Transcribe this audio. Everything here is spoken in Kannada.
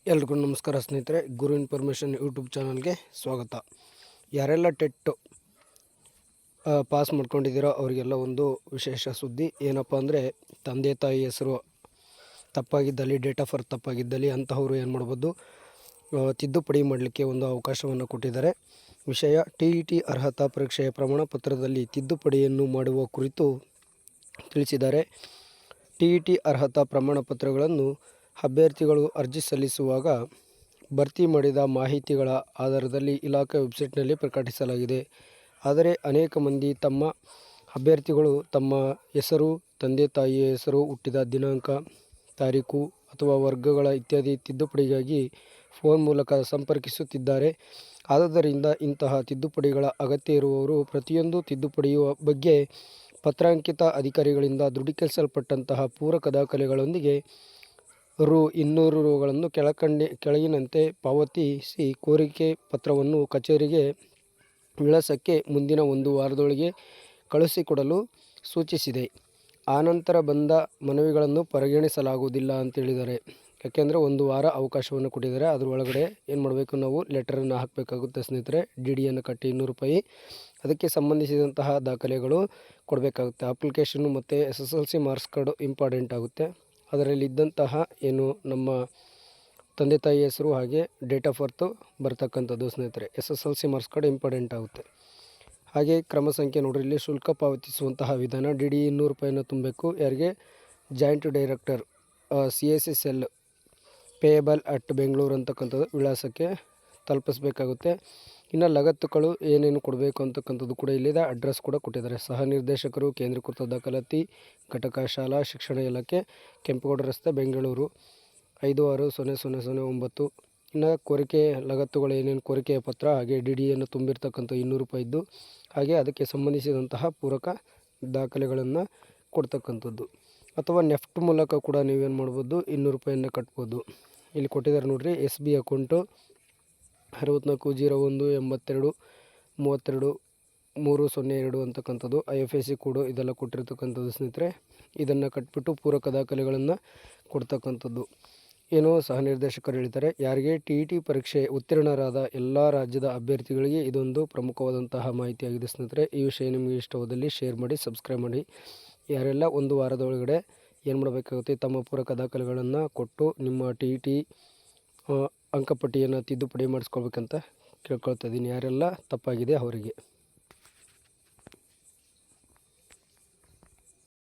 ಎಲ್ರಿಗೂ ನಮಸ್ಕಾರ ಸ್ನೇಹಿತರೆ. ಗುರು ಇನ್ಫಾರ್ಮೇಷನ್ ಯೂಟ್ಯೂಬ್ ಚಾನಲ್ಗೆ ಸ್ವಾಗತ. ಯಾರೆಲ್ಲ ಟೆಟ್ ಪಾಸ್ ಮಾಡ್ಕೊಂಡಿದ್ದೀರೋ ಅವರಿಗೆಲ್ಲ ಒಂದು ವಿಶೇಷ ಸುದ್ದಿ. ಏನಪ್ಪ ಅಂದರೆ, ತಂದೆ ತಾಯಿ ಹೆಸರು ತಪ್ಪಾಗಿದ್ದಲ್ಲಿ, ಡೇಟ್ ಆಫ್ ಬರ್ತ್ ತಪ್ಪಾಗಿದ್ದಲ್ಲಿ ಅಂತಹವರು ಏನು ಮಾಡ್ಬೋದು, ತಿದ್ದುಪಡಿ ಮಾಡಲಿಕ್ಕೆ ಒಂದು ಅವಕಾಶವನ್ನು ಕೊಟ್ಟಿದ್ದಾರೆ. ವಿಷಯ TET ಅರ್ಹತಾ ಪರೀಕ್ಷೆಯ ಪ್ರಮಾಣ ಪತ್ರದಲ್ಲಿ ತಿದ್ದುಪಡಿಯನ್ನು ಮಾಡುವ ಕುರಿತು ತಿಳಿಸಿದ್ದಾರೆ. TET ಅರ್ಹತಾ ಪ್ರಮಾಣ ಪತ್ರಗಳನ್ನು ಅಭ್ಯರ್ಥಿಗಳು ಅರ್ಜಿ ಸಲ್ಲಿಸುವಾಗ ಭರ್ತಿ ಮಾಡಿದ ಮಾಹಿತಿಗಳ ಆಧಾರದಲ್ಲಿ ಇಲಾಖೆ ವೆಬ್ಸೈಟ್ನಲ್ಲಿ ಪ್ರಕಟಿಸಲಾಗಿದೆ. ಆದರೆ ಅನೇಕ ಮಂದಿ ಅಭ್ಯರ್ಥಿಗಳು ತಮ್ಮ ಹೆಸರು, ತಂದೆ ತಾಯಿಯ ಹೆಸರು, ಹುಟ್ಟಿದ ದಿನಾಂಕ, ತಾರೀಕು ಅಥವಾ ವರ್ಗಗಳ ಇತ್ಯಾದಿ ತಿದ್ದುಪಡಿಗಾಗಿ ಫೋನ್ ಮೂಲಕ ಸಂಪರ್ಕಿಸುತ್ತಿದ್ದಾರೆ. ಆದುದರಿಂದ ಇಂತಹ ತಿದ್ದುಪಡಿಗಳ ಅಗತ್ಯ ಇರುವವರು ಪ್ರತಿಯೊಂದು ತಿದ್ದುಪಡಿಯ ಬಗ್ಗೆ ಪತ್ರಾಂಕಿತ ಅಧಿಕಾರಿಗಳಿಂದ ದೃಢೀಕರಿಸಲ್ಪಟ್ಟಂತಹ ಪೂರಕ ದಾಖಲೆಗಳೊಂದಿಗೆ ರು. ಕೆಳಗಿನಂತೆ ಪಾವತಿಸಿ ಕೋರಿಕೆ ಪತ್ರವನ್ನು ಕಚೇರಿಗೆ ವಿಳಾಸಕ್ಕೆ ಮುಂದಿನ 1 ವಾರದೊಳಗೆ ಕಳುಹಿಸಿಕೊಡಲು ಸೂಚಿಸಿದೆ. ಆನಂತರ ಬಂದ ಮನವಿಗಳನ್ನು ಪರಿಗಣಿಸಲಾಗುವುದಿಲ್ಲ ಅಂತ ಹೇಳಿದ್ದಾರೆ. ಯಾಕೆಂದರೆ 1 ವಾರ ಅವಕಾಶವನ್ನು ಕೊಟ್ಟಿದ್ದಾರೆ. ಅದರೊಳಗಡೆ ಏನು ಮಾಡಬೇಕು, ನಾವು ಲೆಟರನ್ನು ಹಾಕಬೇಕಾಗುತ್ತೆ ಸ್ನೇಹಿತರೆ. DDಯನ್ನು ಕಟ್ಟಿ ₹200. ಅದಕ್ಕೆ ಸಂಬಂಧಿಸಿದಂತಹ ದಾಖಲೆಗಳು ಕೊಡಬೇಕಾಗುತ್ತೆ. ಅಪ್ಲಿಕೇಶನ್ನು ಮತ್ತು SSLC ಮಾರ್ಕ್ಸ್ ಕಾರ್ಡು ಇಂಪಾರ್ಟೆಂಟ್ ಆಗುತ್ತೆ. ಅದರಲ್ಲಿ ಇದ್ದಂತಹ ಏನು ನಮ್ಮ ತಂದೆ ತಾಯಿ ಹೆಸರು ಹಾಗೆ ಡೇಟ್ ಆಫ್ ಬರ್ತ್ ಬರ್ತಕ್ಕಂಥದ್ದು ಸ್ನೇಹಿತರೆ. SSLC ಮಾರ್ಕ್ಸ್ ಕಾರ್ಡ್ ಇಂಪಾರ್ಟೆಂಟ್ ಆಗುತ್ತೆ. ಹಾಗೆ ಕ್ರಮ ಸಂಖ್ಯೆ ನೋಡ್ರಿ, ಇಲ್ಲಿ ಶುಲ್ಕ ಪಾವತಿಸುವಂತಹ ವಿಧಾನ. DD ₹200 ತುಂಬಬೇಕು. ಯಾರಿಗೆ? Joint director CIC cell payable at Bengaluru ಅಂತಕ್ಕಂಥದ್ದು ವಿಳಾಸಕ್ಕೆ ತಲುಪಿಸಬೇಕಾಗುತ್ತೆ. ಇನ್ನು ಲಗತ್ತುಗಳು ಏನೇನು ಕೊಡಬೇಕು ಅಂತಕ್ಕಂಥದ್ದು ಕೂಡ ಇಲ್ಲಿದೆ. ಅಡ್ರೆಸ್ ಕೂಡ ಕೊಟ್ಟಿದ್ದಾರೆ. ಸಹ ನಿರ್ದೇಶಕರು, ಕೇಂದ್ರೀಕೃತ ದಾಖಲಾತಿ ಘಟಕ, ಶಾಲಾ ಶಿಕ್ಷಣ ಇಲಾಖೆ, ಕೆಂಪೇಗೌಡ ರಸ್ತೆ, ಬೆಂಗಳೂರು 560009. ಇನ್ನು ಕೋರಿಕೆ ಲಗತ್ತುಗಳು ಏನೇನು, ಕೋರಿಕೆಯ ಪತ್ರ ಹಾಗೆ DDಯನ್ನು ತುಂಬಿರ್ತಕ್ಕಂಥ ₹200 ಹಾಗೆ ಅದಕ್ಕೆ ಸಂಬಂಧಿಸಿದಂತಹ ಪೂರಕ ದಾಖಲೆಗಳನ್ನು ಕೊಡ್ತಕ್ಕಂಥದ್ದು. ಅಥವಾ ನೆಫ್ಟ್ ಮೂಲಕ ಕೂಡ ನೀವೇನು ಮಾಡ್ಬೋದು, ₹200 ಕಟ್ಬೋದು. ಇಲ್ಲಿ ಕೊಟ್ಟಿದ್ದಾರೆ ನೋಡಿರಿ. SB ಅಕೌಂಟು 64018232 ಅಂತಕ್ಕಂಥದ್ದು, IFSC ಕೋಡು ಇದೆಲ್ಲ ಕೊಟ್ಟಿರ್ತಕ್ಕಂಥದ್ದು ಸ್ನೇಹಿತರೆ. ಇದನ್ನು ಕಟ್ಬಿಟ್ಟು ಪೂರಕ ದಾಖಲೆಗಳನ್ನು ಕೊಡ್ತಕ್ಕಂಥದ್ದು. ಏನು ಸಹ ನಿರ್ದೇಶಕರು ಹೇಳ್ತಾರೆ, ಯಾರಿಗೆ TET ಪರೀಕ್ಷೆ ಉತ್ತೀರ್ಣರಾದ ಎಲ್ಲ ರಾಜ್ಯದ ಅಭ್ಯರ್ಥಿಗಳಿಗೆ ಇದೊಂದು ಪ್ರಮುಖವಾದಂತಹ ಮಾಹಿತಿಯಾಗಿದೆ ಸ್ನೇಹಿತರೆ. ಈ ವಿಷಯ ನಿಮಗೆ ಇಷ್ಟವಾದಲ್ಲಿ ಶೇರ್ ಮಾಡಿ, ಸಬ್ಸ್ಕ್ರೈಬ್ ಮಾಡಿ. ಯಾರೆಲ್ಲ 1 ವಾರದೊಳಗಡೆ ಏನು ಮಾಡಬೇಕಾಗುತ್ತೆ, ತಮ್ಮ ಪೂರಕ ದಾಖಲೆಗಳನ್ನು ಕೊಟ್ಟು ನಿಮ್ಮ TET ಅಂಕಪಟ್ಟಿಯನ್ನು ತಿದ್ದುಪಡಿ ಮಾಡಿಸ್ಕೊಳ್ಬೇಕಂತ ಕೇಳ್ಕೊಳ್ತಾ ಇದ್ದೀನಿ. ಯಾರೆಲ್ಲ ತಪ್ಪಾಗಿದೆ ಅವರಿಗೆ.